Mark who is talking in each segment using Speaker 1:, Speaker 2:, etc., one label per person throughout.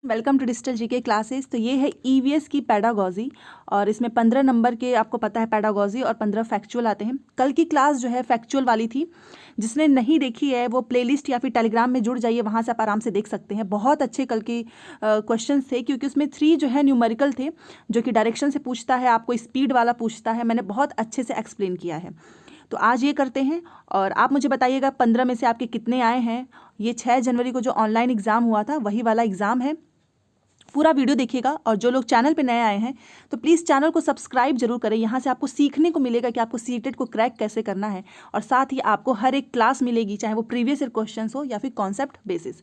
Speaker 1: Welcome to digital GK classes. तो ये है ईवीएस की पेडागॉजी और इसमें 15 नंबर के आपको पता है पेडागॉजी और 15 फैक्चुअल आते हैं। कल की क्लास जो है फैक्चुअल वाली थी, जिसने नहीं देखी है वो प्लेलिस्ट या फिर टेलीग्राम में जुड़ जाइए, वहाँ से आप आराम से देख सकते हैं। बहुत अच्छे कल की क्वेश्चन थे, क्योंकि उसमें 3 जो है न्यूमेरिकल थे, जो कि डायरेक्शन से पूछता है, आपको स्पीड वाला पूछता है। मैंने बहुत अच्छे से एक्सप्लेन किया है। तो आज ये करते हैं और आप मुझे बताइएगा 15 में से आपके कितने आए हैं। ये 6 जनवरी को जो ऑनलाइन एग्ज़ाम हुआ था वही वाला एग्ज़ाम है। पूरा वीडियो देखिएगा और जो लोग चैनल पे नए आए हैं तो प्लीज़ चैनल को सब्सक्राइब जरूर करें। यहाँ से आपको सीखने को मिलेगा कि आपको सीटेट को क्रैक कैसे करना है, और साथ ही आपको हर एक क्लास मिलेगी, चाहे वो प्रीवियस ईयर क्वेश्चन हो या फिर कॉन्सेप्ट बेसिस।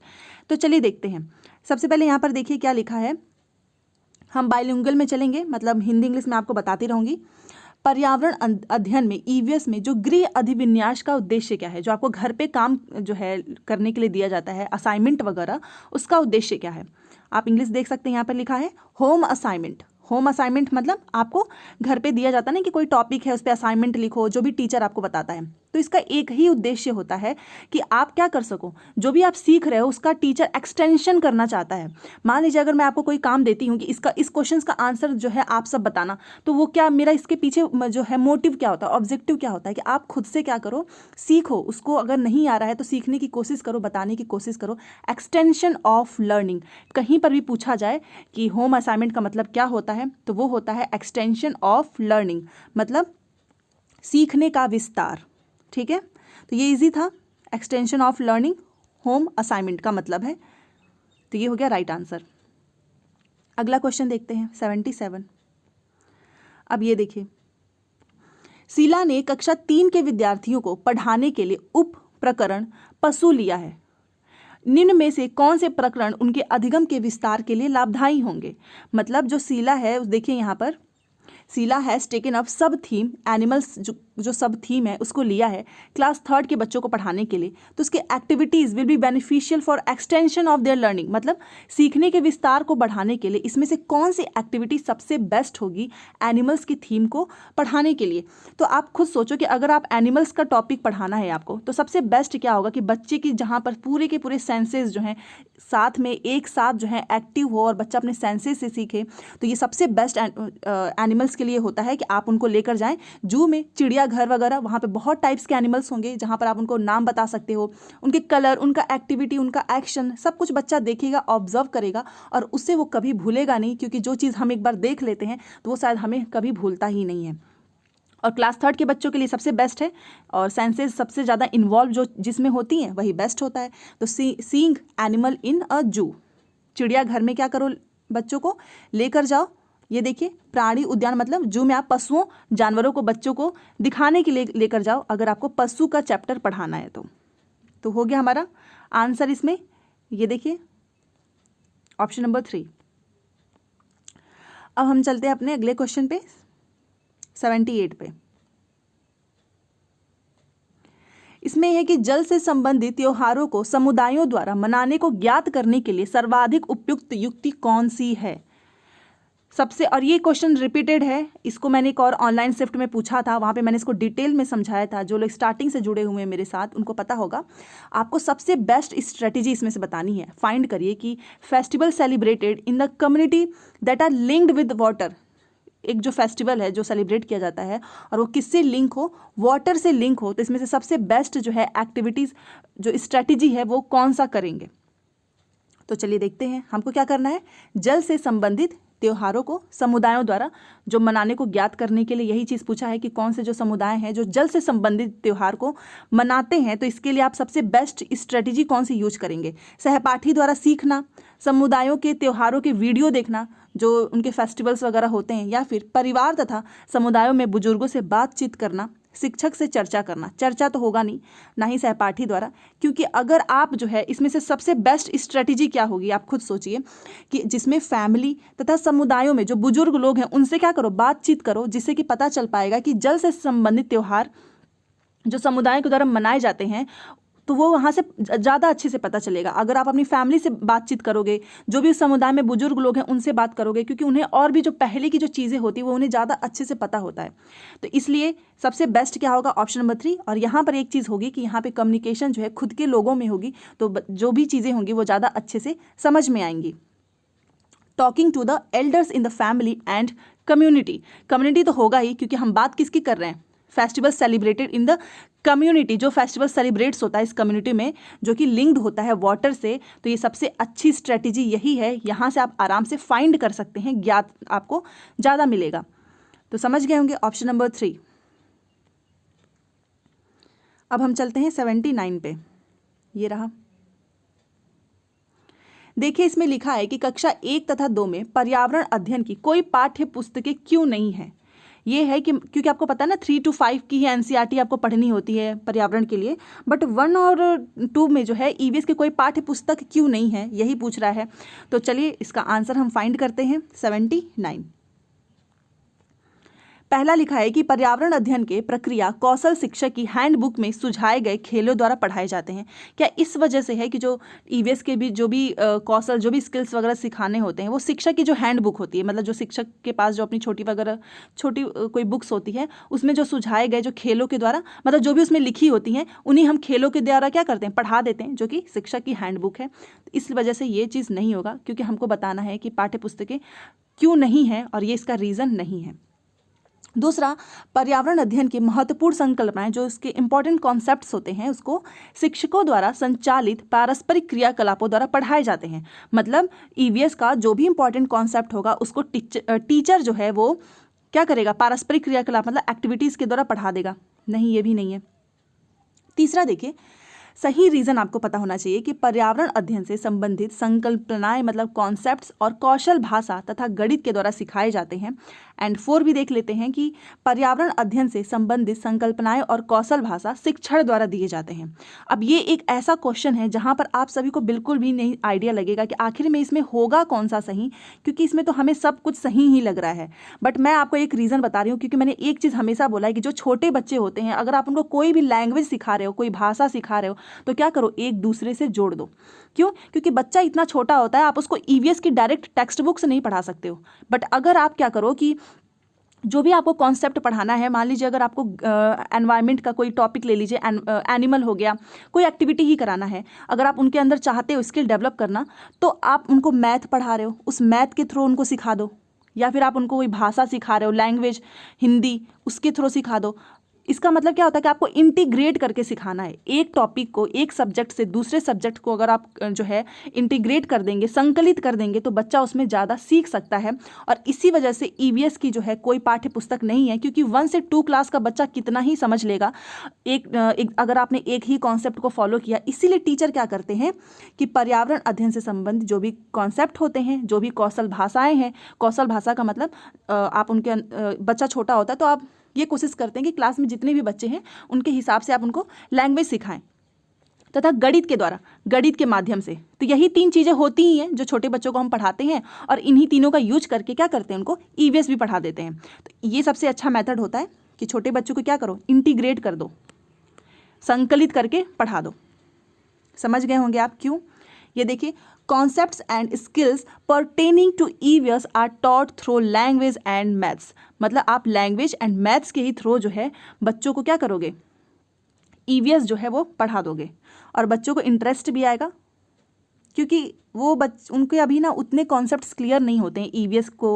Speaker 1: तो चलिए देखते हैं। सबसे पहले यहाँ पर देखिए क्या लिखा है। हम बाइलिंगुअल में चलेंगे, मतलब हिंदी इंग्लिश में आपको बताती रहूँगी। पर्यावरण अध्ययन में ईवीएस में जो गृह अधिविन्यास का उद्देश्य क्या है, जो आपको घर पे काम जो है करने के लिए दिया जाता है, असाइनमेंट वगैरह, उसका उद्देश्य क्या है। आप इंग्लिश देख सकते हैं, यहाँ पर लिखा है होम असाइनमेंट। होम असाइनमेंट मतलब आपको घर पे दिया जाता है ना कि कोई टॉपिक है उस पर असाइनमेंट लिखो, जो भी टीचर आपको बताता है। तो इसका एक ही उद्देश्य होता है कि आप क्या कर सको, जो भी आप सीख रहे हो उसका टीचर एक्सटेंशन करना चाहता है। मान लीजिए अगर मैं आपको कोई काम देती हूँ कि इस क्वेश्चन का आंसर जो है आप सब बताना, तो वो क्या मेरा इसके पीछे जो है मोटिव क्या होता है, ऑब्जेक्टिव क्या होता है कि आप खुद से क्या करो, सीखो उसको। अगर नहीं आ रहा है तो सीखने की कोशिश करो, बताने की कोशिश करो। Extension of learning. कहीं पर भी पूछा जाए कि होम असाइनमेंट का मतलब क्या होता है, तो वो होता है एक्सटेंशन ऑफ लर्निंग, मतलब सीखने का विस्तार। ठीक है, तो ये इजी था। Extension of learning home assignment का मतलब है। तो ये हो गया राइट आंसर। अगला क्वेश्चन देखते हैं 77। अब ये देखिए, शीला ने कक्षा 3 के विद्यार्थियों को पढ़ाने के लिए उप प्रकरण पशु लिया है। निम्न में से कौन से प्रकरण उनके अधिगम के विस्तार के लिए लाभदायी होंगे। मतलब जो शीला है, देखिए यहाँ पर शीला हैज़ टेकन अप सब थीम एनिमल्स, जो सब थीम है उसको लिया है क्लास 3 के बच्चों को पढ़ाने के लिए। तो उसके activities will be beneficial for extension of their learning, मतलब सीखने के विस्तार को बढ़ाने के लिए इसमें से कौन सी एक्टिविटी सबसे बेस्ट होगी एनिमल्स की थीम को पढ़ाने के लिए। तो आप खुद सोचो कि अगर आप एनिमल्स का टॉपिक पढ़ाना है आपको, तो सबसे बेस्ट क्या होगा कि बच्चे की जहाँ पर पूरे के पूरे सेंसेस जो हैं साथ में एक साथ जो है एक्टिव हो और बच्चा अपने सेंसेस से सीखे। तो ये सबसे बेस्ट एनिमल्स के लिए होता है कि आप उनको लेकर जाएं जू में, चिड़ियाघर वगैरह। वहाँ पे बहुत टाइप्स के एनिमल्स होंगे जहाँ पर आप उनको नाम बता सकते हो, उनके कलर, उनका एक्टिविटी, उनका एक्शन, सब कुछ बच्चा देखेगा, ऑब्जर्व करेगा, और उससे वो कभी भूलेगा नहीं, क्योंकि जो चीज़ हम एक बार देख लेते हैं तो वो शायद हमें कभी भूलता ही नहीं है। और क्लास 3 के बच्चों के लिए सबसे बेस्ट है, और सेंसेस सबसे ज़्यादा इन्वॉल्व जो जिसमें होती हैं वही बेस्ट होता है। तो सीइंग एनिमल इन अ जू, चिड़ियाघर में क्या करो, बच्चों को लेकर जाओ। ये देखिए प्राणी उद्यान, मतलब जू में आप पशुओं जानवरों को बच्चों को दिखाने के लिए लेकर जाओ, अगर आपको पशु का चैप्टर पढ़ाना है तो हो गया हमारा आंसर इसमें। ये देखिए ऑप्शन नंबर 3। अब हम चलते हैं अपने अगले क्वेश्चन पे 78 पे। इसमें है कि जल से संबंधित त्योहारों को समुदायों द्वारा मनाने को ज्ञात करने के लिए सर्वाधिक उपयुक्त युक्ति कौन सी है सबसे। और ये क्वेश्चन रिपीटेड है, इसको मैंने एक और ऑनलाइन शिफ्ट में पूछा था, वहाँ पे मैंने इसको डिटेल में समझाया था। जो लोग स्टार्टिंग से जुड़े हुए हैं मेरे साथ उनको पता होगा। आपको सबसे बेस्ट स्ट्रेटेजी इसमें से बतानी है। फाइंड करिए कि festival celebrated in the community that are linked with water. एक जो फेस्टिवल है जो सेलिब्रेट किया जाता है और वो किससे लिंक हो, वाटर से लिंक हो, तो इसमें से सबसे बेस्ट जो है एक्टिविटीज़, जो स्ट्रेटेजी है वो कौन सा करेंगे। तो चलिए देखते हैं हमको क्या करना है। जल से संबंधित त्योहारों को समुदायों द्वारा जो मनाने को ज्ञात करने के लिए यही चीज़ पूछा है कि कौन से जो समुदाय हैं जो जल से संबंधित त्यौहार को मनाते हैं। तो इसके लिए आप सबसे बेस्ट स्ट्रेटेजी कौन सी यूज करेंगे। सहपाठी द्वारा सीखना, समुदायों के त्योहारों के वीडियो देखना जो उनके फेस्टिवल्स वगैरह होते हैं, या फिर परिवार तथा समुदायों में बुजुर्गों से बातचीत करना, शिक्षक से चर्चा करना। चर्चा तो होगा नहीं, ना ही सहपाठी द्वारा, क्योंकि अगर आप जो है इसमें से सबसे बेस्ट स्ट्रेटेजी क्या होगी आप खुद सोचिए कि जिसमें फैमिली तथा समुदायों में जो बुजुर्ग लोग हैं उनसे क्या करो, बातचीत करो, जिससे कि पता चल पाएगा कि जल से संबंधित त्यौहार जो समुदाय के द्वारा मनाए जाते हैं तो वो वहाँ से ज़्यादा अच्छे से पता चलेगा। अगर आप अपनी फैमिली से बातचीत करोगे, जो भी उस समुदाय में बुजुर्ग लोग हैं उनसे बात करोगे, क्योंकि उन्हें और भी जो पहले की जो चीज़ें होती है वो उन्हें ज़्यादा अच्छे से पता होता है। तो इसलिए सबसे बेस्ट क्या होगा, ऑप्शन नंबर 3। और यहाँ पर एक चीज़ होगी कि यहाँ पे कम्युनिकेशन जो है खुद के लोगों में होगी, तो जो भी चीज़ें होंगी वो ज़्यादा अच्छे से समझ में आएंगी। Talking to the elders in the family and community. Community तो होगा ही, क्योंकि हम बात किसकी कर रहे हैं, festival celebrated in the community, जो फेस्टिवल सेलिब्रेट्स होता है इस कम्युनिटी में, जो कि लिंक्ड होता है वाटर से। तो ये सबसे अच्छी स्ट्रेटेजी यही है, यहाँ से आप आराम से फाइंड कर सकते हैं, ज्ञात आपको ज़्यादा मिलेगा। तो समझ गए होंगे ऑप्शन नंबर 3। अब हम चलते हैं 79 पे, ये रहा। देखिए इसमें लिखा है कि कक्षा 1 तथा 2 में पर्यावरण अध्ययन की कोई पाठ्य पुस्तकें क्यों नहीं है। ये है कि क्योंकि आपको पता है ना 3 to 5 की ही एनसीईआरटी आपको पढ़नी होती है पर्यावरण के लिए, बट 1 और 2 में जो है ईवीएस की कोई पाठ्य पुस्तक क्यों नहीं है, यही पूछ रहा है। तो चलिए इसका आंसर हम फाइंड करते हैं। 79 पहला लिखा है कि पर्यावरण अध्ययन के प्रक्रिया कौशल शिक्षक की हैंडबुक में सुझाए गए खेलों द्वारा पढ़ाए जाते हैं। क्या इस वजह से है कि जो ईवीएस के भी जो भी कौशल, जो भी स्किल्स वगैरह सिखाने होते हैं, वो शिक्षक की जो हैंडबुक होती है, मतलब जो शिक्षक के पास जो अपनी छोटी कोई बुक्स होती है, उसमें जो सुझाए गए जो खेलों के द्वारा, मतलब जो भी उसमें लिखी होती हैं, उन्हीं हम खेलों के द्वारा क्या करते हैं, पढ़ा देते हैं, जो कि शिक्षक की हैंडबुक है। इस वजह से ये चीज़ नहीं होगा, क्योंकि हमको बताना है कि पाठ्य पुस्तकें क्यों नहीं है और ये इसका रीज़न नहीं है। दूसरा, पर्यावरण अध्ययन की महत्वपूर्ण संकल्पनाएं, जो इसके इंपॉर्टेंट कॉन्सेप्ट्स होते हैं, उसको शिक्षकों द्वारा संचालित पारस्परिक क्रियाकलापों द्वारा पढ़ाए जाते हैं। मतलब ईवीएस का जो भी इंपॉर्टेंट कॉन्सेप्ट होगा उसको टीचर जो है वो क्या करेगा, पारस्परिक क्रियाकलाप मतलब एक्टिविटीज़ के द्वारा पढ़ा देगा। नहीं, ये भी नहीं है। तीसरा देखिए, सही रीज़न आपको पता होना चाहिए कि पर्यावरण अध्ययन से संबंधित संकल्पनाएं मतलब कॉन्सेप्ट्स और कौशल भाषा तथा गणित के द्वारा सिखाए जाते हैं। एंड 4 भी देख लेते हैं कि पर्यावरण अध्ययन से संबंधित संकल्पनाएं और कौशल भाषा शिक्षण द्वारा दिए जाते हैं। अब ये एक ऐसा क्वेश्चन है जहां पर आप सभी को बिल्कुल भी नहीं आइडिया लगेगा कि आखिर में इसमें होगा कौन सा सही, क्योंकि इसमें तो हमें सब कुछ सही ही लग रहा है। बट मैं आपको एक रीज़न बता रही हूँ, क्योंकि मैंने एक चीज़ हमेशा बोला है कि जो छोटे बच्चे होते हैं, अगर आप उनको कोई भी लैंग्वेज सिखा रहे हो, कोई भाषा सिखा रहे हो, तो क्या करो, एक दूसरे से जोड़ दो। क्यों? क्योंकि बच्चा इतना छोटा होता है, आप उसको ईवीएस की डायरेक्ट टेक्स्ट बुक से नहीं पढ़ा सकते हो। बट अगर आप क्या करो कि जो भी आपको कॉन्सेप्ट पढ़ाना है, मान लीजिए अगर आपको एनवायरनमेंट का कोई टॉपिक ले लीजिए, एनिमल हो गया, कोई एक्टिविटी ही कराना है, अगर आप उनके अंदर चाहते हो स्किल डेवलप करना, तो आप उनको मैथ पढ़ा रहे हो, उस मैथ के थ्रू उनको सिखा दो, या फिर आप उनको कोई भाषा सिखा रहे हो, लैंग्वेज हिंदी, उसके थ्रू सिखा दो। इसका मतलब क्या होता है कि आपको इंटीग्रेट करके सिखाना है। एक टॉपिक को, एक सब्जेक्ट से दूसरे सब्जेक्ट को अगर आप जो है इंटीग्रेट कर देंगे, संकलित कर देंगे, तो बच्चा उसमें ज़्यादा सीख सकता है। और इसी वजह से ईवीएस की जो है कोई पाठ्य पुस्तक नहीं है, क्योंकि 1 से 2 क्लास का बच्चा कितना ही समझ लेगा अगर आपने एक ही कॉन्सेप्ट को फॉलो किया। इसीलिए टीचर क्या करते हैं कि पर्यावरण अध्ययन से संबंधित जो भी कॉन्सेप्ट होते हैं, जो भी कौशल भाषाएँ हैं, कौशल भाषा का मतलब आप उनके बच्चा छोटा होता है तो आप ये कोशिश करते हैं कि क्लास में जितने भी बच्चे हैं उनके हिसाब से आप उनको लैंग्वेज सिखाएं, तथा गणित के द्वारा, गणित के माध्यम से। तो यही 3 चीज़ें होती ही हैं जो छोटे बच्चों को हम पढ़ाते हैं, और इन्हीं तीनों का यूज करके क्या करते हैं, उनको ईवीएस भी पढ़ा देते हैं। तो ये सबसे अच्छा मेथड होता है कि छोटे बच्चों को क्या करो, इंटीग्रेट कर दो, संकलित करके पढ़ा दो। समझ गए होंगे आप क्यों? ये देखिए, concepts and skills pertaining to EVS are taught through language and maths. मतलब आप लैंग्वेज एंड मैथ्स के ही थ्रू जो है बच्चों को क्या करोगे, ईवीएस जो है वो पढ़ा दोगे, और बच्चों को इंटरेस्ट भी आएगा, क्योंकि वो उनके अभी ना उतने कॉन्सेप्ट्स क्लियर नहीं होते हैं ईवीएस को,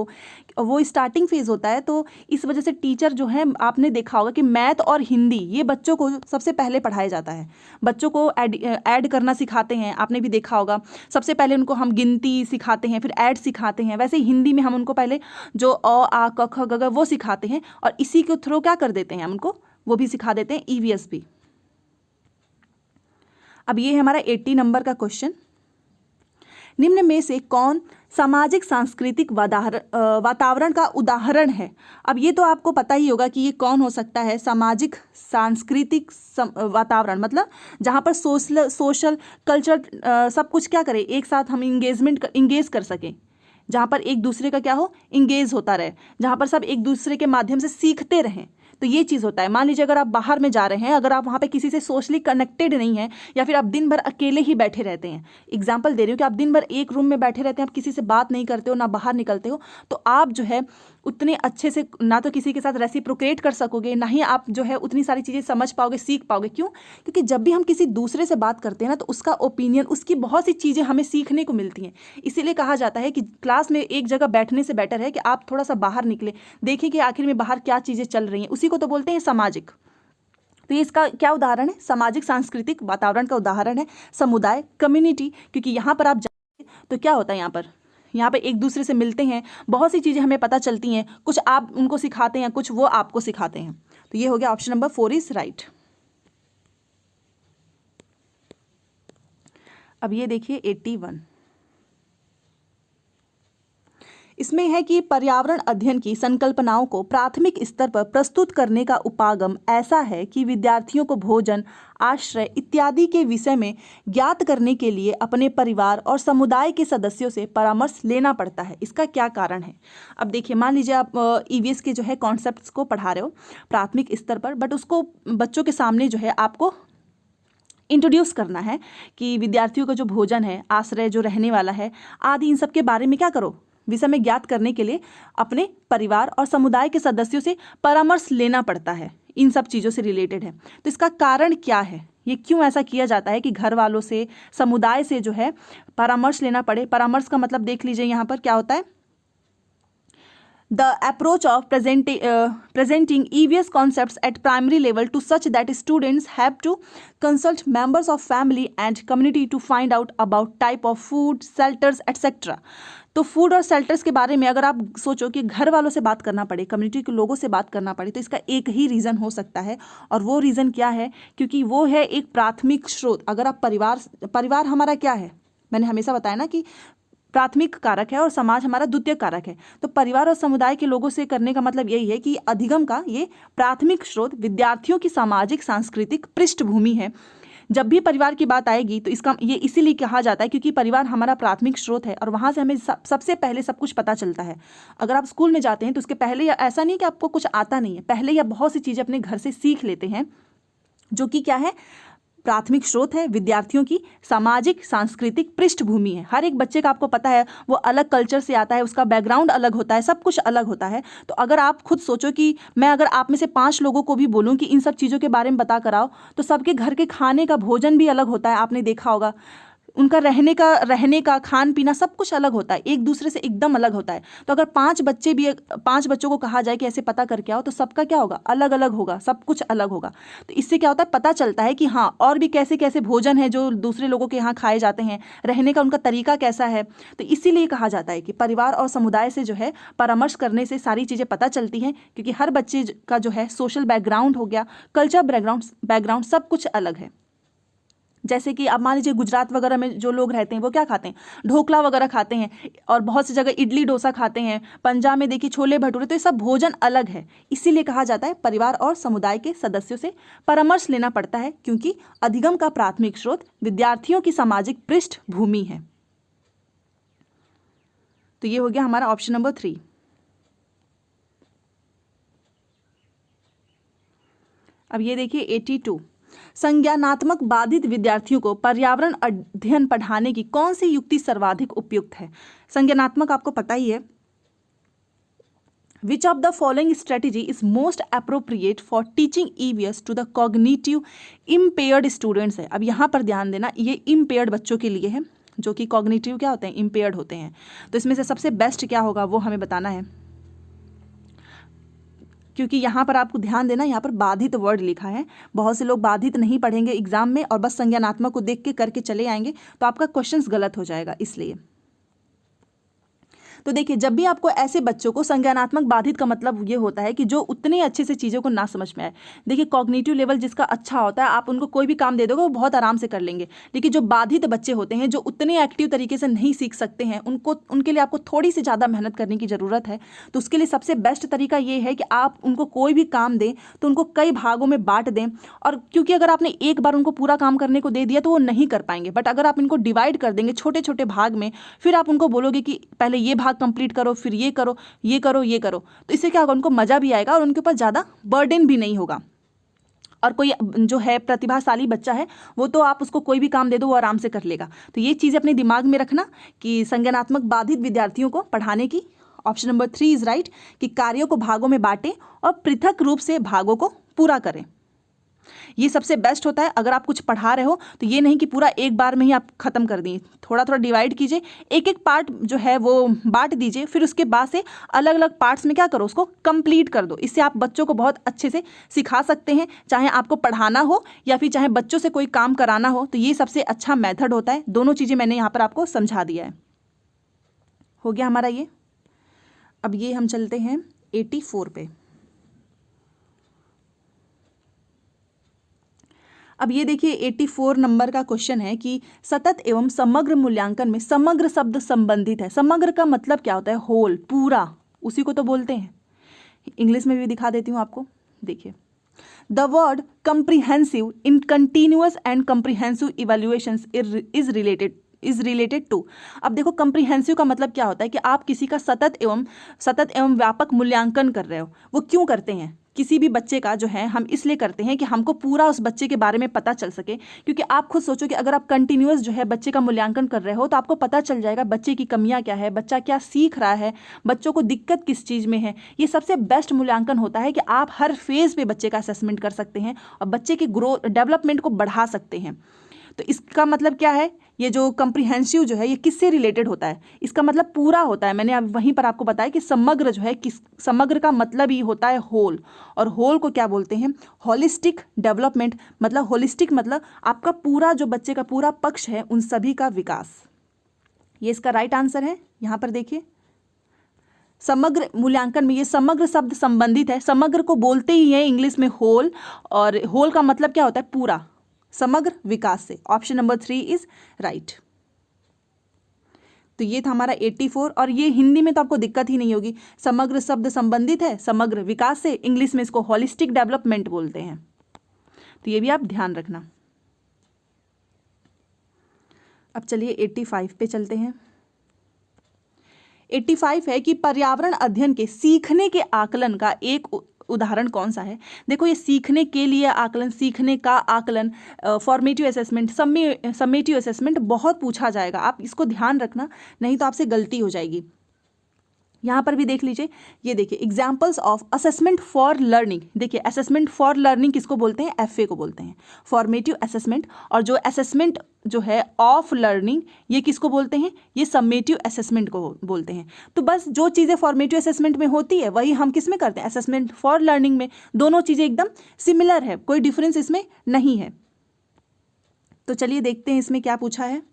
Speaker 1: वो स्टार्टिंग फेज़ होता है। तो इस वजह से टीचर जो है, आपने देखा होगा कि मैथ और हिंदी ये बच्चों को सबसे पहले पढ़ाया जाता है, बच्चों को ऐड करना सिखाते हैं। आपने भी देखा होगा, सबसे पहले उनको हम गिनती सिखाते हैं, फिर ऐड सिखाते हैं। वैसे ही हिंदी में हम उनको पहले जो अ आ क ख ग घ वो सिखाते हैं, और इसी के थ्रू क्या कर देते हैं, हम उनको वो भी सिखा देते हैं, ईवीएस भी। अब ये है हमारा 80 नंबर का क्वेश्चन। निम्न में से कौन सामाजिक सांस्कृतिक वातावरण का उदाहरण है? अब ये तो आपको पता ही होगा कि ये कौन हो सकता है, सामाजिक सांस्कृतिक वातावरण, मतलब जहाँ पर सोशल कल्चर सब कुछ क्या करें, एक साथ हम इंगेज कर सकें, जहाँ पर एक दूसरे का क्या हो, इंगेज होता रहे, जहाँ पर सब एक दूसरे के माध्यम से सीखते रहें। तो ये चीज़ होता है। मान लीजिए अगर आप बाहर में जा रहे हैं, अगर आप वहाँ पे किसी से सोशली कनेक्टेड नहीं हैं, या फिर आप दिन भर अकेले ही बैठे रहते हैं, एग्जाम्पल दे रही हूँ कि आप दिन भर एक रूम में बैठे रहते हैं, आप किसी से बात नहीं करते हो, ना बाहर निकलते हो, तो आप जो है उतने अच्छे से ना तो किसी के साथ रेसिप्रोकेट कर सकोगे, ना ही आप जो है उतनी सारी चीज़ें समझ पाओगे, सीख पाओगे। क्यों? क्योंकि जब भी हम किसी दूसरे से बात करते हैं ना, तो उसका ओपिनियन, उसकी बहुत सी चीज़ें हमें सीखने को मिलती हैं। इसीलिए कहा जाता है कि क्लास में एक जगह बैठने से बेटर है कि आप थोड़ा सा बाहर निकले, देखें कि आखिर में बाहर क्या चीज़ें चल रही हैं। उसी को तो बोलते हैं सामाजिक। तो ये इसका क्या उदाहरण है? सामाजिक सांस्कृतिक वातावरण का उदाहरण है समुदाय, कम्युनिटी। क्योंकि यहाँ पर आप जाएंगे तो क्या होता है, यहाँ पे एक दूसरे से मिलते हैं, बहुत सी चीज़ें हमें पता चलती हैं, कुछ आप उनको सिखाते हैं, कुछ वो आपको सिखाते हैं। तो ये हो गया ऑप्शन नंबर 4 इज राइट। अब ये देखिए 81, इसमें है कि पर्यावरण अध्ययन की संकल्पनाओं को प्राथमिक स्तर पर प्रस्तुत करने का उपागम ऐसा है कि विद्यार्थियों को भोजन, आश्रय इत्यादि के विषय में ज्ञात करने के लिए अपने परिवार और समुदाय के सदस्यों से परामर्श लेना पड़ता है। इसका क्या कारण है? अब देखिए, मान लीजिए आप ईवीएस के जो है कॉन्सेप्ट्स को पढ़ा रहे हो प्राथमिक स्तर पर, बट उसको बच्चों के सामने जो है आपको इंट्रोड्यूस करना है कि विद्यार्थियों का जो भोजन है, आश्रय जो रहने वाला है आदि, इन सब के बारे में क्या करो, विषय में ज्ञात करने के लिए अपने परिवार और समुदाय के सदस्यों से परामर्श लेना पड़ता है, इन सब चीज़ों से रिलेटेड है। तो इसका कारण क्या है? ये क्यों ऐसा किया जाता है कि घर वालों से, समुदाय से जो है परामर्श लेना पड़े? परामर्श का मतलब देख लीजिए यहाँ पर क्या होता है। The approach of presenting EVS concepts at primary level to such that students have to consult members of family and community to find out about type of food, shelters, etc. तो फूड और shelters के बारे में अगर आप सोचो कि घर वालों से बात करना पड़े, कम्युनिटी के लोगों से बात करना पड़े, तो इसका एक ही रीज़न हो सकता है, और वो रीज़न क्या है? क्योंकि वो है एक प्राथमिक स्रोत। अगर आप परिवार हमारा क्या है, मैंने हमेशा बताया ना कि प्राथमिक कारक है और समाज हमारा द्वितीय कारक है। तो परिवार और समुदाय के लोगों से करने का मतलब यही है कि अधिगम का ये प्राथमिक स्रोत विद्यार्थियों की सामाजिक सांस्कृतिक पृष्ठभूमि है। जब भी परिवार की बात आएगी तो इसका ये इसीलिए कहा जाता है क्योंकि परिवार हमारा प्राथमिक स्रोत है और वहाँ से हमें सबसे पहले सब कुछ पता चलता है। अगर आप स्कूल में जाते हैं तो उसके पहले या ऐसा नहीं कि आपको कुछ आता नहीं है, पहले या बहुत सी चीज़ें अपने घर से सीख लेते हैं, जो कि क्या है, प्राथमिक स्रोत है, विद्यार्थियों की सामाजिक सांस्कृतिक पृष्ठभूमि है। हर एक बच्चे का आपको पता है वो अलग कल्चर से आता है, उसका बैकग्राउंड अलग होता है, सब कुछ अलग होता है। तो अगर आप खुद सोचो कि मैं अगर आप में से 5 लोगों को भी बोलूं कि इन सब चीज़ों के बारे में बता कर आओ, तो सबके घर के खाने का भोजन भी अलग होता है, आपने देखा होगा। उनका रहने का खान पीना सब कुछ अलग होता है, एक दूसरे से एकदम अलग होता है। तो अगर 5 बच्चों को कहा जाए कि ऐसे पता करके आओ, तो सबका क्या होगा, अलग अलग होगा, सब कुछ अलग होगा। तो इससे क्या होता है, पता चलता है कि हाँ, और भी कैसे कैसे भोजन है जो दूसरे लोगों के यहाँ खाए जाते हैं, रहने का उनका तरीका कैसा है। तो इसीलिए कहा जाता है कि परिवार और समुदाय से जो है परामर्श करने से सारी चीज़ें पता चलती हैं, क्योंकि हर बच्चे का जो है सोशल बैकग्राउंड हो गया, कल्चर बैकग्राउंड सब कुछ अलग है। जैसे कि आप मान लीजिए गुजरात वगैरह में जो लोग रहते हैं वो क्या खाते हैं, ढोकला वगैरह खाते हैं, और बहुत सी जगह इडली डोसा खाते हैं। पंजाब में देखिए छोले भटूरे, तो ये सब भोजन अलग है। इसीलिए कहा जाता है परिवार और समुदाय के सदस्यों से परामर्श लेना पड़ता है, क्योंकि अधिगम का प्राथमिक स्रोत विद्यार्थियों की सामाजिक पृष्ठभूमि है। तो ये हो गया हमारा ऑप्शन नंबर 3। अब ये देखिए 82, संज्ञानात्मक बाधित विद्यार्थियों को पर्यावरण अध्ययन पढ़ाने की कौन सी युक्ति सर्वाधिक उपयुक्त है? संज्ञानात्मक आपको पता ही है। Which of the following strategy is most appropriate for teaching EVS to the cognitive impaired students है। अब यहाँ पर ध्यान देना, ये impaired बच्चों के लिए है, जो कि cognitive क्या होते हैं, impaired होते हैं। तो इसमें से सबसे बेस्ट क्या होगा वो हमें बताना है, क्योंकि यहाँ पर आपको ध्यान देना, यहाँ पर बाधित वर्ड लिखा है। बहुत से लोग बाधित नहीं पढ़ेंगे एग्जाम में और बस संज्ञानात्मक को देख के करके चले आएंगे, तो आपका क्वेश्चंस गलत हो जाएगा। इसलिए तो देखिए, जब भी आपको ऐसे बच्चों को, संज्ञानात्मक बाधित का मतलब ये होता है कि जो उतने अच्छे से चीज़ों को ना समझ में आए। देखिए, कॉग्निटिव लेवल जिसका अच्छा होता है, आप उनको कोई भी काम दे दोगे वो बहुत आराम से कर लेंगे। लेकिन जो बाधित बच्चे होते हैं, जो उतने एक्टिव तरीके से नहीं सीख सकते हैं, उनके लिए आपको थोड़ी सी ज़्यादा मेहनत करने की ज़रूरत है। तो उसके लिए सबसे बेस्ट तरीका ये है कि आप उनको कोई भी काम दें तो उनको कई भागों में बांट दें। और क्योंकि अगर आपने एक बार उनको पूरा काम करने को दे दिया तो वो नहीं कर पाएंगे, बट अगर आप इनको डिवाइड कर देंगे छोटे छोटे भाग में, फिर आप उनको बोलोगे कि पहले ये भाग भाग कंप्लीट करो, फिर ये करो, ये करो, ये करो। तो इससे क्या होगा, उनको मज़ा भी आएगा और उनके ऊपर ज़्यादा बर्डन भी नहीं होगा। और कोई जो है प्रतिभाशाली बच्चा है वो तो आप उसको कोई भी काम दे दो वो आराम से कर लेगा। तो ये चीज़ अपने दिमाग में रखना कि संज्ञानात्मक बाधित विद्यार्थियों को पढ़ाने की। ऑप्शन नंबर 3 इज राइट कि कार्यों को भागों में बांटें और पृथक रूप से भागों को पूरा करें। ये सबसे बेस्ट होता है। अगर आप कुछ पढ़ा रहे हो तो ये नहीं कि पूरा एक बार में ही आप खत्म कर दिए, थोड़ा थोड़ा डिवाइड कीजिए, एक एक पार्ट जो है वो बांट दीजिए, फिर उसके बाद से अलग अलग पार्ट्स में क्या करो, उसको कंप्लीट कर दो। इससे आप बच्चों को बहुत अच्छे से सिखा सकते हैं, चाहे आपको पढ़ाना हो या फिर चाहे बच्चों से कोई काम कराना हो। तो ये सबसे अच्छा मेथड होता है। दोनों चीज़ें मैंने यहाँ पर आपको समझा दिया है। हो गया हमारा ये। अब ये हम चलते हैं 84 पे। अब ये देखिए 84 नंबर का क्वेश्चन है कि सतत एवं समग्र मूल्यांकन में समग्र शब्द संबंधित है। समग्र का मतलब क्या होता है, होल, पूरा, उसी को तो बोलते हैं। इंग्लिश में भी दिखा देती हूँ आपको, देखिए। The word comprehensive in continuous and comprehensive evaluations is related to. अब देखो कंप्रीहेंसिव का मतलब क्या होता है कि आप किसी का सतत एवं व्यापक मूल्यांकन कर रहे हो। वो क्यों करते हैं, किसी भी बच्चे का जो है हम इसलिए करते हैं कि हमको पूरा उस बच्चे के बारे में पता चल सके। क्योंकि आप खुद सोचो कि अगर आप कंटिन्यूअस जो है बच्चे का मूल्यांकन कर रहे हो तो आपको पता चल जाएगा बच्चे की कमियां क्या है, बच्चा क्या सीख रहा है, बच्चों को दिक्कत किस चीज़ में है। ये सबसे बेस्ट मूल्यांकन होता है कि आप हर फेज़ पे बच्चे का असेसमेंट कर सकते हैं और बच्चे की ग्रोथ डेवलपमेंट को बढ़ा सकते हैं। तो इसका मतलब क्या है, ये जो कंप्रीहेंसिव जो है ये किससे रिलेटेड होता है, इसका मतलब पूरा होता है। मैंने अब वहीं पर आपको बताया कि समग्र जो है समग्र का मतलब ही होता है होल, और होल को क्या बोलते हैं, होलिस्टिक डेवलपमेंट। मतलब होलिस्टिक मतलब आपका पूरा जो बच्चे का पूरा पक्ष है उन सभी का विकास। ये इसका राइट आंसर है। यहाँ पर देखिए समग्र मूल्यांकन में ये समग्र शब्द संबंधित है। समग्र को बोलते ही है इंग्लिश में होल, और होल का मतलब क्या होता है, पूरा, समग्र विकास से। Option number 3 is right. तो ये था हमारा 84। और ये हिंदी में तो आपको दिक्कत ही नहीं होगी, समग्र शब्द संबंधित है समग्र विकास से, इंग्लिश में इसको होलिस्टिक डेवलपमेंट बोलते हैं। तो ये भी आप ध्यान रखना। अब चलिए 85 पे चलते हैं। 85 है कि पर्यावरण अध्ययन के सीखने के आकलन का एक उदाहरण कौन सा है। देखो ये सीखने के लिए आकलन, सीखने का आकलन, फॉर्मेटिव असेसमेंट, समेटिव असेसमेंट बहुत पूछा जाएगा। आप इसको ध्यान रखना, नहीं तो आपसे गलती हो जाएगी। यहाँ पर भी देख लीजिए, ये देखिए examples of assessment for learning. देखिए असेसमेंट फॉर लर्निंग किसको बोलते हैं, एफए को बोलते हैं, फॉर्मेटिव असेसमेंट। और जो असेसमेंट जो है ऑफ लर्निंग ये किसको बोलते हैं, ये समेटिव असेसमेंट को बोलते हैं। तो बस जो चीज़ें फॉर्मेटिव असेसमेंट में होती है वही हम किस में करते हैं, असेसमेंट फॉर लर्निंग में। दोनों चीज़ें एकदम सिमिलर है, कोई डिफरेंस इसमें नहीं है। तो चलिए देखते हैं इसमें क्या पूछा है।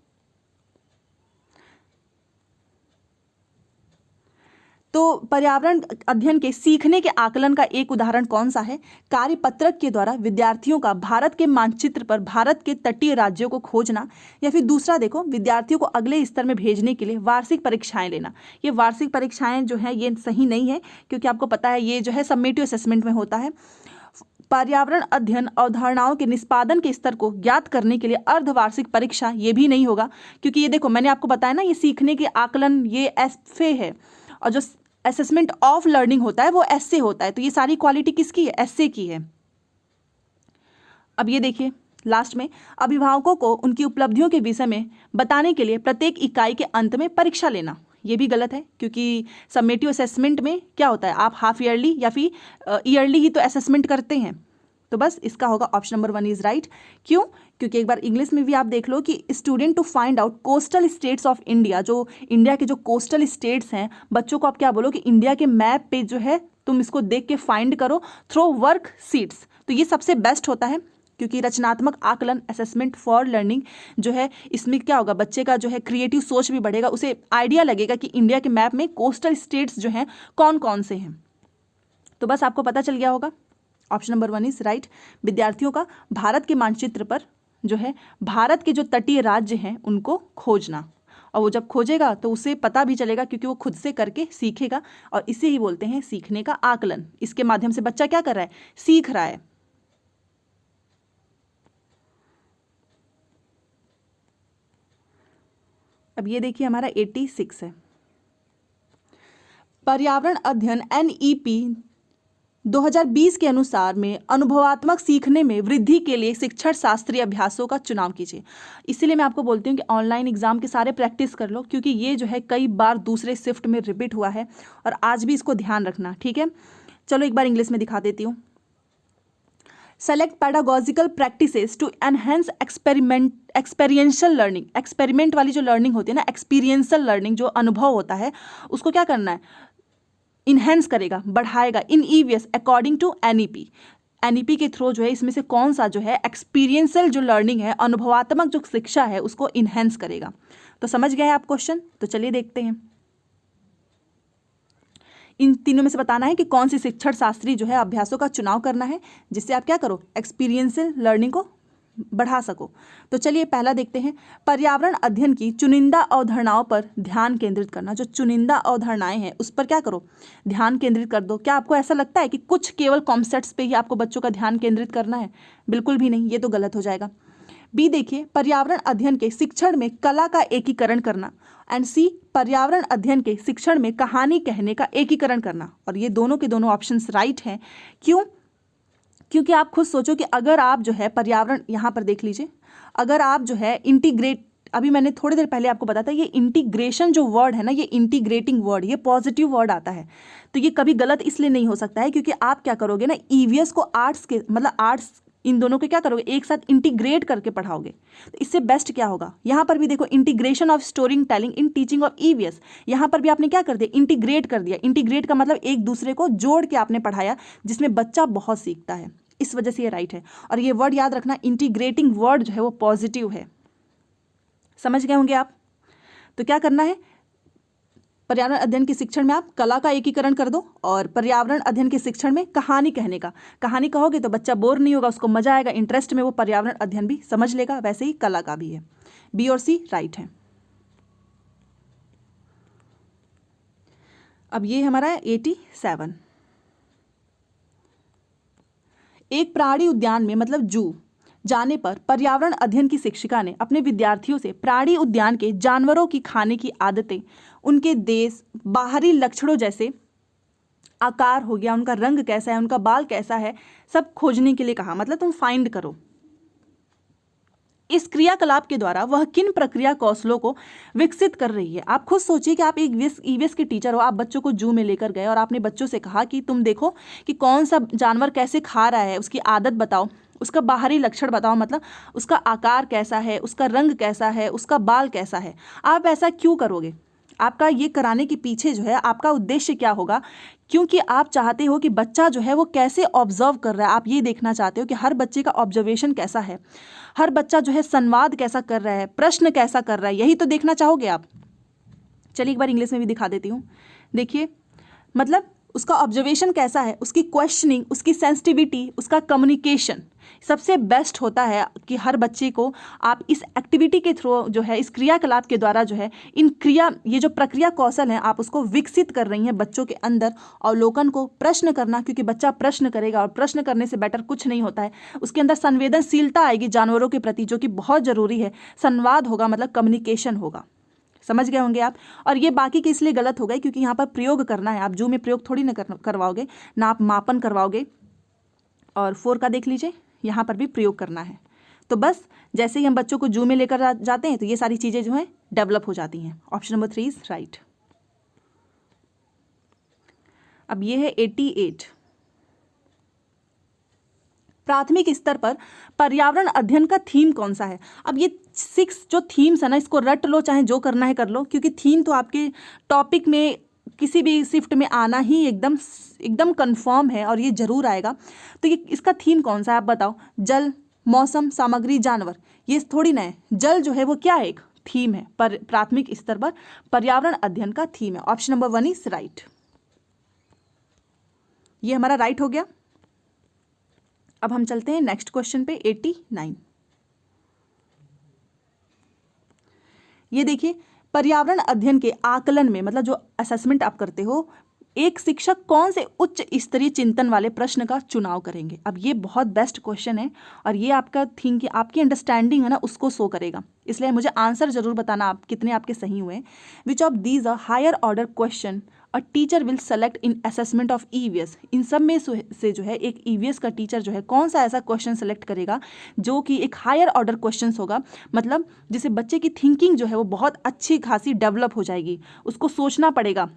Speaker 1: तो पर्यावरण अध्ययन के सीखने के आकलन का एक उदाहरण कौन सा है, कार्यपत्रक के द्वारा विद्यार्थियों का भारत के मानचित्र पर भारत के तटीय राज्यों को खोजना, या फिर दूसरा देखो विद्यार्थियों को अगले स्तर में भेजने के लिए वार्षिक परीक्षाएं लेना। ये वार्षिक परीक्षाएं जो है ये सही नहीं है, क्योंकि आपको पता है ये जो है समेटिव असेसमेंट में होता है। पर्यावरण अध्ययन अवधारणाओं के निष्पादन के स्तर को ज्ञात करने के लिए अर्धवार्षिक परीक्षा ये भी नहीं होगा, क्योंकि ये देखो मैंने आपको बताया ना ये सीखने के आकलन ये एफए है, और जो असेसमेंट ऑफ लर्निंग होता है वो एसए होता है। तो ये सारी क्वालिटी किसकी है, एसए की है। अब ये देखिए लास्ट में, अभिभावकों को उनकी उपलब्धियों के विषय में बताने के लिए प्रत्येक इकाई के अंत में परीक्षा लेना, ये भी गलत है। क्योंकि समेटिव असेसमेंट में क्या होता है, आप हाफ ईयरली या फिर ईयरली ही तो असेसमेंट करते हैं। तो बस इसका होगा ऑप्शन नंबर 1 इज राइट। क्यों, क्योंकि एक बार इंग्लिश में भी आप देख लो कि student to find out coastal states of India, जो इंडिया के जो कोस्टल स्टेट्स हैं, बच्चों को आप क्या बोलो कि इंडिया के मैप पे जो है तुम इसको देख के फाइंड करो थ्रो वर्क शीट्स। तो ये सबसे बेस्ट होता है, क्योंकि रचनात्मक आकलन असेसमेंट फॉर लर्निंग जो है इसमें क्या होगा, बच्चे का जो है क्रिएटिव सोच भी बढ़ेगा, उसे आइडिया लगेगा कि इंडिया के मैप में कोस्टल स्टेट्स जो हैं कौन कौन से हैं। तो बस आपको पता चल गया होगा, ऑप्शन नंबर 1 इज राइट। विद्यार्थियों का भारत के मानचित्र पर जो है भारत के जो तटीय राज्य हैं उनको खोजना, और वो जब खोजेगा तो उसे पता भी चलेगा, क्योंकि वो खुद से करके सीखेगा, और इसे ही बोलते हैं सीखने का आकलन। इसके माध्यम से बच्चा क्या कर रहा है, सीख रहा है। अब ये देखिए हमारा 86 है। पर्यावरण अध्ययन NEP 2020 के अनुसार में अनुभवात्मक सीखने में वृद्धि के लिए शिक्षण शास्त्रीय अभ्यासों का चुनाव कीजिए। इसीलिए मैं आपको बोलती हूँ कि ऑनलाइन एग्जाम के सारे प्रैक्टिस कर लो, क्योंकि ये जो है कई बार दूसरे शिफ्ट में रिपीट हुआ है और आज भी इसको ध्यान रखना, ठीक है। चलो एक बार इंग्लिश में दिखा देती हूँ। Select pedagogical practices to enhance experiential learning. Experiment वाली जो लर्निंग होती है ना, एक्सपीरियंशियल लर्निंग, जो अनुभव होता है उसको क्या करना है, इन्हेंस करेगा, बढ़ाएगा इन EVS अकॉर्डिंग टू NEP के थ्रू जो है इसमें से कौन सा जो है एक्सपीरियंशियल जो लर्निंग है, अनुभवात्मक जो शिक्षा है उसको इन्हेंस करेगा। तो समझ गए आप क्वेश्चन? तो चलिए देखते हैं। इन तीनों में से बताना है कि कौन सी शिक्षण शास्त्री जो है अभ्यासों का चुनाव करना है जिससे आप क्या करो, एक्सपीरियंशियल लर्निंग को बढ़ा सको। तो चलिए पहला देखते हैं, पर्यावरण अध्ययन की चुनिंदा अवधारणाओं पर ध्यान केंद्रित करना। जो चुनिंदा अवधारणाएं हैं उस पर क्या करो, ध्यान केंद्रित कर दो। क्या आपको ऐसा लगता है कि कुछ केवल कॉन्सेप्ट्स पे ही आपको बच्चों का ध्यान केंद्रित करना है? बिल्कुल भी नहीं, ये तो गलत हो जाएगा। B देखिए, पर्यावरण अध्ययन के शिक्षण में कला का एकीकरण करना। एंड C, पर्यावरण अध्ययन के शिक्षण में कहानी कहने का एकीकरण करना। और ये दोनों के दोनों ऑप्शंस राइट हैं। क्यों? क्योंकि आप खुद सोचो कि अगर आप जो है पर्यावरण, यहाँ पर देख लीजिए, अगर आप जो है इंटीग्रेट, अभी मैंने थोड़ी देर पहले आपको बताया था, ये इंटीग्रेशन जो वर्ड है ना, ये इंटीग्रेटिंग वर्ड, ये पॉजिटिव वर्ड आता है। तो ये कभी गलत इसलिए नहीं हो सकता है क्योंकि आप क्या करोगे ना, EVS को आर्ट्स के, मतलब आर्ट्स इन दोनों के क्या करोगे, एक साथ इंटीग्रेट करके पढ़ाओगे। तो इससे बेस्ट क्या होगा, यहाँ पर भी देखो, integration of story telling in teaching of EVS, यहाँ पर भी आपने क्या कर दिया, इंटीग्रेट कर दिया। इंटीग्रेट का मतलब एक दूसरे को जोड़ के आपने पढ़ाया, जिसमें बच्चा बहुत सीखता है, इस वजह से ये राइट है। और ये वर्ड याद रखना, इंटीग्रेटिंग वर्ड जो है वो पॉजिटिव है। समझ गए होंगे आप? तो क्या करना है, पर्यावरण अध्ययन के शिक्षण में आप कला का एकीकरण कर दो और पर्यावरण अध्ययन के शिक्षण में कहानी कहने का। कहानी कहोगे तो बच्चा बोर नहीं होगा, उसको मजा आएगा, इंटरेस्ट में वो पर्यावरण अध्ययन भी समझ लेगा। वैसे ही कला का भी है। B और C राइट है। अब ये हमारा है 87। एक प्राणी उद्यान में, मतलब जू, जाने पर पर्यावरण अध्ययन की शिक्षिका ने अपने विद्यार्थियों से प्राणी उद्यान के जानवरों की खाने की आदतें, उनके देश, बाहरी लक्षणों जैसे आकार हो गया, उनका रंग कैसा है, उनका बाल कैसा है, सब खोजने के लिए कहा। मतलब तुम फाइंड करो। इस क्रियाकलाप के द्वारा वह किन प्रक्रिया कौशलों को विकसित कर रही है। आप खुद सोचिए कि आप एक EVS के टीचर हो, आप बच्चों को जू में लेकर गए और आपने बच्चों से कहा कि तुम देखो कि कौन सा जानवर कैसे खा रहा है, उसकी आदत बताओ, उसका बाहरी लक्षण बताओ, मतलब उसका आकार कैसा है, उसका रंग कैसा है, उसका बाल कैसा है। आप ऐसा क्यों करोगे? आपका ये कराने के पीछे जो है आपका उद्देश्य क्या होगा? क्योंकि आप चाहते हो कि बच्चा जो है वो कैसे ऑब्जर्व कर रहा है। आप ये देखना चाहते हो कि हर बच्चे का ऑब्जर्वेशन कैसा है, हर बच्चा जो है संवाद कैसा कर रहा है, प्रश्न कैसा कर रहा है, यही तो देखना चाहोगे आप। चलिए एक बार इंग्लिश में भी दिखा देती हूँ। देखिए, मतलब उसका ऑब्जर्वेशन कैसा है, उसकी क्वेश्चनिंग, उसकी सेंसिटिविटी, उसका कम्युनिकेशन। सबसे बेस्ट होता है कि हर बच्चे को आप इस एक्टिविटी के थ्रू जो है, इस क्रियाकलाप के द्वारा जो है, ये जो प्रक्रिया कौशल हैं आप उसको विकसित कर रही हैं बच्चों के अंदर। अवलोकन को, प्रश्न करना, क्योंकि बच्चा प्रश्न करेगा और प्रश्न करने से बेटर कुछ नहीं होता है। उसके अंदर संवेदनशीलता आएगी जानवरों के प्रति, जो कि बहुत ज़रूरी है। संवाद होगा, मतलब कम्युनिकेशन होगा। समझ गए होंगे आप। और ये बाकी के इसलिए गलत हो गए क्योंकि यहाँ पर प्रयोग करना है। आप जू में प्रयोग थोड़ी ना करवाओगे ना, आप मापन करवाओगे। और 4 का देख लीजिए, यहाँ पर भी प्रयोग करना है। तो बस जैसे ही हम बच्चों को जू में लेकर जाते हैं तो ये सारी चीज़ें जो हैं डेवलप हो जाती हैं। Option number 3 is right. अब ये है 88। प्राथमिक स्तर पर पर्यावरण अध्ययन का थीम कौन सा है? अब ये 6 जो थीम्स है ना, इसको रट लो, चाहे जो करना है कर लो, क्योंकि थीम तो आपके टॉपिक में किसी भी शिफ्ट में आना ही एकदम कंफर्म है और ये जरूर आएगा। तो ये इसका थीम कौन सा है आप बताओ? जल, मौसम, सामग्री, जानवर, ये थोड़ी ना है। जल जो है वो क्या है? एक थीम है। पर प्राथमिक स्तर पर पर्यावरण अध्ययन का थीम है। Option number 1 is right. ये हमारा राइट हो गया। अब हम चलते हैं नेक्स्ट क्वेश्चन पे, 89। ये देखिए, पर्यावरण अध्ययन के आकलन में, मतलब जो असेसमेंट आप करते हो, एक शिक्षक कौन से उच्च स्तरीय चिंतन वाले प्रश्न का चुनाव करेंगे? अब ये बहुत बेस्ट क्वेश्चन है और ये आपका थिंकिंग, आपकी अंडरस्टैंडिंग है ना, उसको शो करेगा। इसलिए मुझे आंसर जरूर बताना आप कितने आपके सही हुए। Which of these a higher order question a teacher will select in assessment of EVS. इन सब में से जो है एक ईवीएस का टीचर जो है कौन सा ऐसा क्वेश्चन सेलेक्ट करेगा जो कि एक हायर ऑर्डर क्वेश्चन होगा, मतलब जिसे बच्चे की थिंकिंग जो है वो बहुत अच्छी खासी डेवलप हो जाएगी, उसको सोचना पड़ेगा।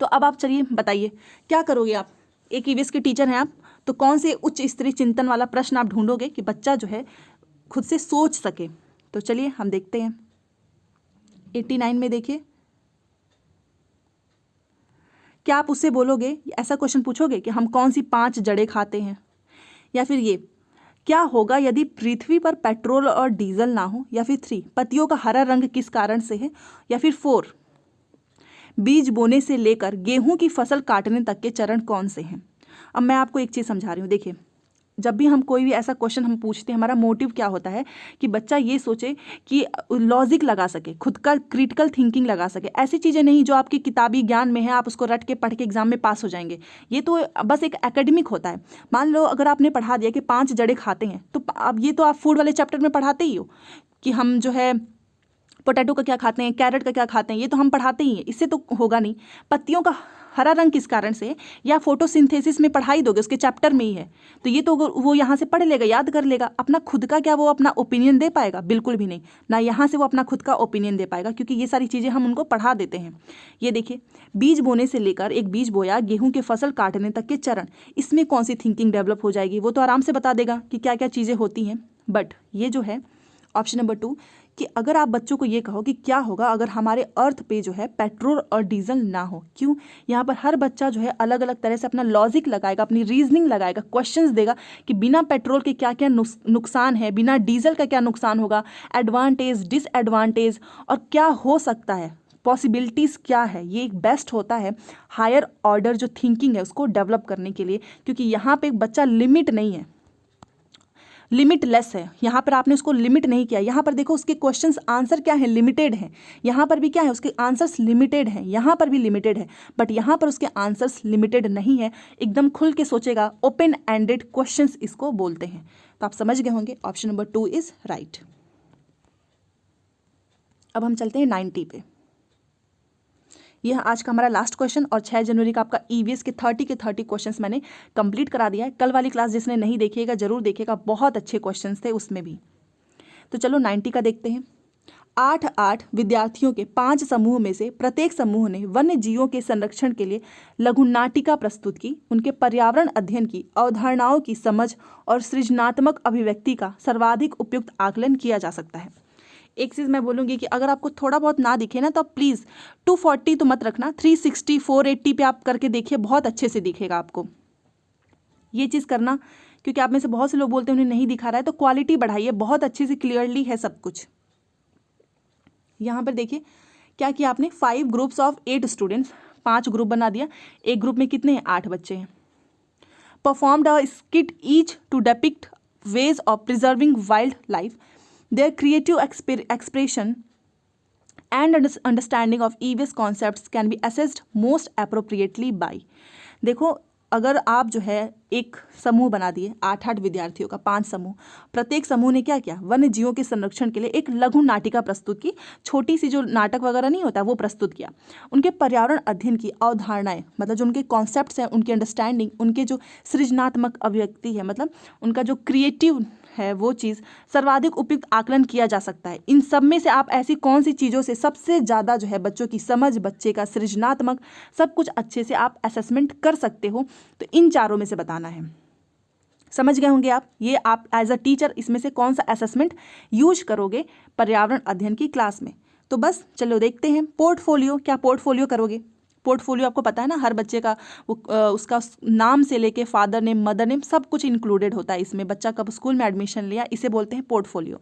Speaker 1: तो अब आप चलिए बताइए क्या करोगे आप, एक ईवीएस के टीचर हैं आप, तो कौन से उच्च स्तरीय चिंतन वाला प्रश्न आप ढूंढोगे कि बच्चा जो है खुद से सोच सके। तो चलिए हम देखते हैं 89 में देखिए, क्या आप उससे बोलोगे, ऐसा क्वेश्चन पूछोगे कि हम कौन सी 5 जड़ें खाते हैं, या फिर ये क्या होगा यदि पृथ्वी पर पेट्रोल और डीजल ना हो, या फिर 3 पत्तियों का हरा रंग किस कारण से है, या फिर 4 बीज बोने से लेकर गेहूं की फसल काटने तक के चरण कौन से हैं। अब मैं आपको एक चीज़ समझा रही हूँ, देखिए जब भी हम कोई भी ऐसा क्वेश्चन हम पूछते हैं, हमारा मोटिव क्या होता है कि बच्चा ये सोचे कि लॉजिक लगा सके, खुद का क्रिटिकल थिंकिंग लगा सके। ऐसी चीज़ें नहीं जो आपकी किताबी ज्ञान में है आप उसको रट के पढ़ के एग्जाम में पास हो जाएंगे, ये तो बस एक एकेडमिक होता है। मान लो अगर आपने पढ़ा दिया कि 5 जड़ें खाते हैं, तो अब ये तो आप फूड वाले चैप्टर में पढ़ाते ही हो कि हम जो है पोटैटो का क्या खाते हैं, कैरेट का क्या खाते हैं, ये तो हम पढ़ाते ही हैं, इससे तो होगा नहीं। पत्तियों का हरा रंग किस कारण से, या फोटोसिंथेसिस में पढ़ाई दोगे, उसके चैप्टर में ही है, तो ये तो वो यहाँ से पढ़ लेगा, याद कर लेगा। अपना खुद का क्या वो अपना ओपिनियन दे पाएगा, बिल्कुल भी नहीं ना, यहाँ से वो अपना खुद का ओपिनियन दे पाएगा, क्योंकि ये सारी चीज़ें हम उनको पढ़ा देते हैं। ये देखिए बीज बोने से लेकर एक बीज बोया गेहूं के फसल काटने तक के चरण, इसमें कौन सी थिंकिंग डेवलप हो जाएगी, वो तो आराम से बता देगा कि क्या क्या चीज़ें होती हैं। बट ये जो है ऑप्शन नंबर 2 कि अगर आप बच्चों को ये कहो कि क्या होगा अगर हमारे अर्थ पे जो है पेट्रोल और डीजल ना हो, क्यों, यहाँ पर हर बच्चा जो है अलग अलग तरह से अपना लॉजिक लगाएगा, अपनी रीजनिंग लगाएगा, क्वेश्चंस देगा कि बिना पेट्रोल के क्या क्या नुकसान है, बिना डीजल का क्या नुकसान होगा, एडवांटेज डिसएडवांटेज और क्या हो सकता है, पॉसिबिलिटीज़ क्या है। ये एक बेस्ट होता है हायर ऑर्डर जो थिंकिंग है उसको डेवलप करने के लिए, क्योंकि यहाँ पे एक बच्चा लिमिट नहीं है, लिमिटलेस है। यहाँ पर आपने उसको लिमिट नहीं किया, यहाँ पर देखो उसके क्वेश्चंस आंसर क्या है, लिमिटेड है। यहाँ पर भी क्या है, उसके आंसर्स लिमिटेड हैं, यहाँ पर भी लिमिटेड है, बट यहाँ पर उसके आंसर्स लिमिटेड नहीं है, एकदम खुल के सोचेगा, ओपन एंडेड क्वेश्चंस इसको बोलते हैं। तो आप समझ गए होंगे ऑप्शन नंबर 2 इज राइट। अब हम चलते हैं 90 पे। यह आज का हमारा लास्ट क्वेश्चन, और 6 जनवरी का आपका ईवीएस के 30 के 30 क्वेश्चंस मैंने कंप्लीट करा दिया है। कल वाली क्लास जिसने नहीं देखिएगा जरूर देखिएगा, बहुत अच्छे क्वेश्चंस थे उसमें भी। तो चलो 90 का देखते हैं। 8 विद्यार्थियों के 5 समूह में से प्रत्येक समूह ने वन्य जीवों के संरक्षण के लिए लघु नाटिका प्रस्तुत की। उनके पर्यावरण अध्ययन की अवधारणाओं की समझ और सृजनात्मक अभिव्यक्ति का सर्वाधिक उपयुक्त आकलन किया जा सकता है। एक चीज़ मैं बोलूँगी कि अगर आपको थोड़ा बहुत ना दिखे ना तो आप प्लीज़ 240 तो मत रखना, 360 480 पे आप करके देखिए, बहुत अच्छे से दिखेगा आपको। ये चीज़ करना, क्योंकि आप में से बहुत से लोग बोलते हैं उन्हें नहीं दिखा रहा है, तो क्वालिटी बढ़ाइए, बहुत अच्छे से क्लियरली है सब कुछ। यहाँ पर देखिए क्या किया आपने, 5 ग्रुप्स ऑफ 8 स्टूडेंट्स, 5 ग्रुप बना दिया। एक ग्रुप में कितने हैं, 8 बच्चे हैं। Performed a skit each to depict ways of preserving wildlife. Their creative expression and understanding of EVS concepts can be assessed most appropriately by। देखो अगर आप जो है एक समूह बना दिए 8 विद्यार्थियों का, 5 समूह, प्रत्येक समूह ने क्या किया, वन्य जीवों के संरक्षण के लिए एक लघु नाटिका प्रस्तुत की, छोटी सी जो नाटक वगैरह नहीं होता वो प्रस्तुत किया। उनके पर्यावरण अध्ययन की अवधारणाएं, मतलब जो उनके कॉन्सेप्ट्स हैं, उनकी अंडरस्टैंडिंग, उनके जो सृजनात्मक अभिव्यक्ति है, मतलब उनका जो क्रिएटिव है वो चीज़ सर्वाधिक उपयुक्त आकलन किया जा सकता है। इन सब में से आप ऐसी कौन सी चीज़ों से सबसे ज़्यादा जो है बच्चों की समझ, बच्चे का सृजनात्मक सब कुछ अच्छे से आप असेसमेंट कर सकते हो, तो इन चारों में से बताना है। समझ गए होंगे आप, ये आप एज अ टीचर इसमें से कौन सा असेसमेंट यूज करोगे पर्यावरण अध्ययन की क्लास में। तो बस चलो देखते हैं पोर्टफोलियो, क्या पोर्टफोलियो करोगे। पोर्टफोलियो आपको पता है ना, हर बच्चे का उसका नाम से लेके फादर नेम, मदर नेम, सब कुछ इंक्लूडेड होता है इसमें। बच्चा कब स्कूल में एडमिशन लिया, इसे बोलते हैं पोर्टफोलियो।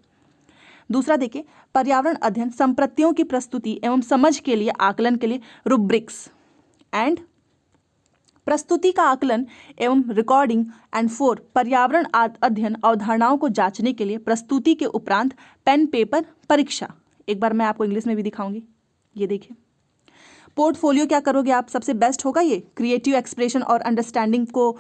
Speaker 1: दूसरा देखिए, पर्यावरण अध्ययन संप्रतियों की प्रस्तुति एवं समझ के लिए आकलन के लिए रुब्रिक्स एंड प्रस्तुति का आकलन एवं रिकॉर्डिंग एंड 4 पर्यावरण अध्ययन अवधारणाओं को जांचने के लिए प्रस्तुति के उपरांत पेन पेपर परीक्षा। एक बार मैं आपको इंग्लिश में भी दिखाऊंगी, ये देखिए। पोर्टफोलियो क्या करोगे आप, सबसे बेस्ट होगा ये क्रिएटिव एक्सप्रेशन और अंडरस्टैंडिंग को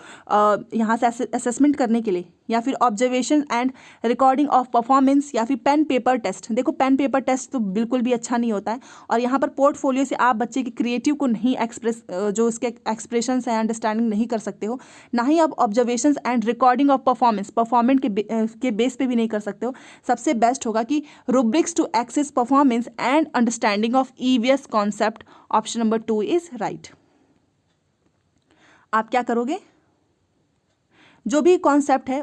Speaker 1: यहाँ से असेसमेंट करने के लिए। या फिर observation and recording of performance, या फिर पेन पेपर टेस्ट। देखो पेन पेपर टेस्ट तो बिल्कुल भी अच्छा नहीं होता है, और यहाँ पर पोर्टफोलियो से आप बच्चे के क्रिएटिव को नहीं जो उसके एक्सप्रेशंस हैं अंडरस्टैंडिंग नहीं कर सकते हो, ना ही आप observations and recording of performance के बेस पे भी नहीं कर सकते हो। सबसे बेस्ट होगा कि rubrics to assess performance and understanding of EVS concept, option number 2 is right. आप क्या करोगे, जो भी कॉन्सेप्ट है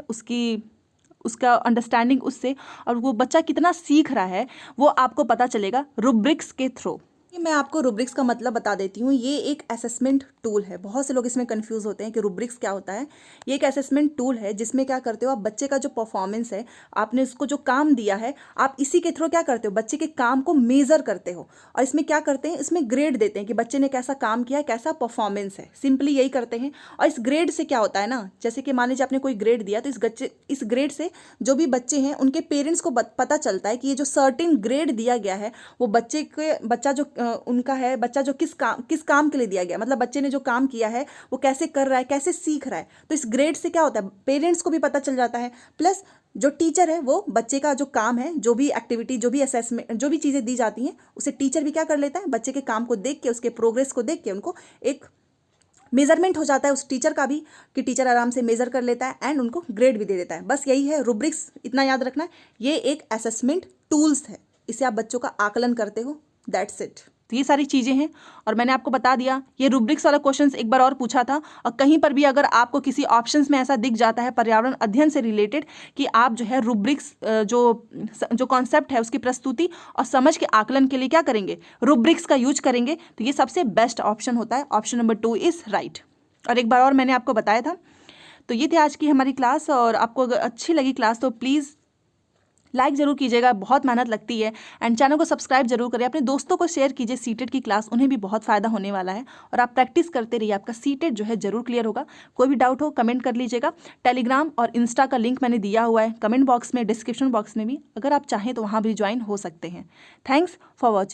Speaker 1: उसका अंडरस्टैंडिंग उससे, और वो बच्चा कितना सीख रहा है वो आपको पता चलेगा रुब्रिक्स के थ्रू। मैं आपको रुब्रिक्स का मतलब बता देती हूँ। ये एक असेसमेंट टूल है। बहुत से लोग इसमें कंफ्यूज होते हैं कि रुब्रिक्स क्या होता है। ये एक असेसमेंट टूल है जिसमें क्या करते हो आप, बच्चे का जो परफॉर्मेंस है, आपने उसको जो काम दिया है, आप इसी के थ्रू क्या करते हो, बच्चे के काम को मेजर करते हो, और इसमें क्या करते हैं, इसमें ग्रेड देते हैं कि बच्चे ने कैसा काम किया, कैसा परफॉर्मेंस है, सिंपली यही करते हैं। और इस ग्रेड से क्या होता है ना, जैसे कि मान लीजिए आपने कोई ग्रेड दिया, तो इस ग्रेड से जो भी बच्चे हैं उनके पेरेंट्स को पता चलता है कि ये जो सर्टेन ग्रेड दिया गया है वो बच्चा जो उनका है, बच्चा जो किस काम के लिए दिया गया, मतलब बच्चे ने जो काम किया है वो कैसे कर रहा है, कैसे सीख रहा है। तो इस ग्रेड से क्या होता है, पेरेंट्स को भी पता चल जाता है, प्लस जो टीचर है वो बच्चे का जो काम है, जो भी एक्टिविटी, जो भी असेसमेंट, जो भी चीज़ें दी जाती हैं, उसे टीचर भी क्या कर लेता है, बच्चे के काम को देख के, उसके प्रोग्रेस को देख के उनको एक मेजरमेंट हो जाता है उस टीचर का भी, कि टीचर आराम से मेजर कर लेता है एंड उनको ग्रेड भी दे देता है। बस यही है रुब्रिक्स, इतना याद रखना है। ये एक असेसमेंट टूल्स है, इसे आप बच्चों का आकलन करते हो, दैट्स इट। तो ये सारी चीज़ें हैं, और मैंने आपको बता दिया। ये रुब्रिक्स वाला क्वेश्चंस एक बार और पूछा था, और कहीं पर भी अगर आपको किसी ऑप्शंस में ऐसा दिख जाता है पर्यावरण अध्ययन से रिलेटेड कि आप जो है रुब्रिक्स जो कॉन्सेप्ट है उसकी प्रस्तुति और समझ के आकलन के लिए क्या करेंगे, रुब्रिक्स का यूज करेंगे, तो ये सबसे बेस्ट ऑप्शन होता है, ऑप्शन नंबर 2 इज राइट। और एक बार और मैंने आपको बताया था। तो ये थी आज की हमारी क्लास, और आपको अगर अच्छी लगी क्लास तो प्लीज़ लाइक ज़रूर कीजिएगा, बहुत मेहनत लगती है, एंड चैनल को सब्सक्राइब जरूर करिए, अपने दोस्तों को शेयर कीजिए। सीटेट की क्लास उन्हें भी बहुत फ़ायदा होने वाला है, और आप प्रैक्टिस करते रहिए, आपका सीटेट जो है जरूर क्लियर होगा। कोई भी डाउट हो कमेंट कर लीजिएगा। टेलीग्राम और इंस्टा का लिंक मैंने दिया हुआ है कमेंट बॉक्स में, डिस्क्रिप्शन बॉक्स में भी, अगर आप चाहें तो वहाँ भी ज्वाइन हो सकते हैं। Thanks for watching.